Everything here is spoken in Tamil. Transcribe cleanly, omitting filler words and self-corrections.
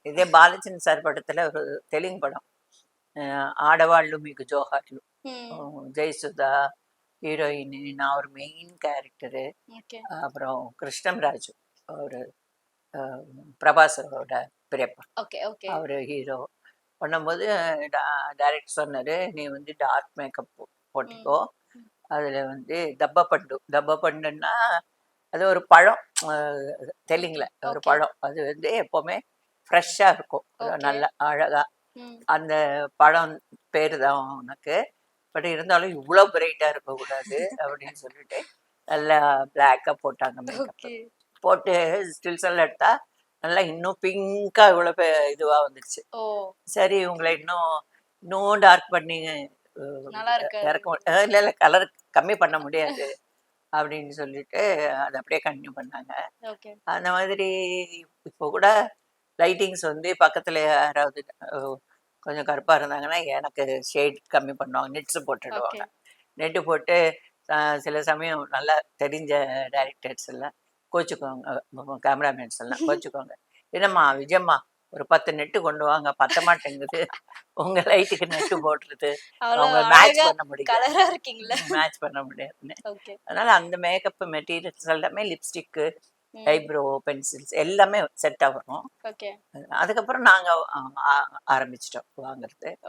இதே பாலச்சந்திரன் சார் படத்துல ஒரு தெலுங்கு படம் ஆடவாళ్ళు మీకు జోహార్లు ஜெயசுதா ஹீரோயின், நான் ஒரு மெயின் கேரக்டரு. ஓகே அப்புறம் கிருஷ்ணம்ராஜு ஒரு பிரபாஸரோட பெரியப்பா, ஓகே ஓகே அவர் ஹீரோ பண்ணும்போது டைரக்டர் சொன்னார், நீ வந்து டார்க் மேக்கப் போட்டுக்கோ. அதில் வந்து தப்ப பண்டுன்னா அது ஒரு பழம், தெலுங்குல ஒரு Okay. பழம். அது வந்து எப்போவுமே ஃப்ரெஷ்ஷாக இருக்கும், Okay. நல்ல அழகாக. ம் அந்த பழம் பேர் தான் உனக்கு, பட் இருந்தாலும் இவ்வளோ பிரைட்டாக இருக்கக்கூடாது அப்படின்னு சொல்லிட்டு நல்லா பிளாக்காக போட்டாங்க மேக்கப். ஓகே போட்டு ஸ்டில்ஸ் எல்லாம் எடுத்தா நல்லா இன்னும் பிங்காக இவ்வளோ இதுவாக வந்துடுச்சு. ஓ சரி இவங்களை இன்னும் டார்க் பண்ணி நல்லா இருக்கு இறக்க இல்லை இல்லை கலர் கம்மி பண்ண முடியாது அப்படின்னு சொல்லிட்டு அதை அப்படியே கண்டினியூ பண்ணாங்க. ஓகே அந்த மாதிரி இப்போ கூட லைட்டிங்ஸ் வந்து பக்கத்தில் யாராவது கொஞ்சம் கருப்பாக இருந்தாங்கன்னா எனக்கு ஷேட் கம்மி பண்ணுவாங்க, நெட்ஸு போட்டுடுவாங்க. ஓகே நெட்டு போட்டு சில சமயம் நல்லா தெரிஞ்ச டைரக்டர்ஸ் எல்லாம் கோச்சுக்குவாங்க, கேமராமேன்ஸ் எல்லாம் கோச்சுக்குவாங்க. என்னம்மா விஜயம்மா ஒரு 10 நெட்டு கொண்டு வாங்க, பத்த மாட்டேங்குது உங்க லைட்டுக்கு நெட்டு போடுறது, அவ்வளவு அவங்க மேட்ச் அழகா பண்ண முடியல, கலரா இருக்கீங்களா மேட்ச் பண்ண முடியாதுன்னு. ஓகே அதனால அந்த மேக்கப் மெட்டீரியல்ஸ் எல்லாமே லிப்ஸ்டிக்கு, ம் ஐப்ரோ பென்சில்ஸ் எல்லாமே செட் ஆகணும். ஓகே அதுக்கப்புறம் நாங்கள் ஆரம்பிச்சிட்டோம் வாங்குறது.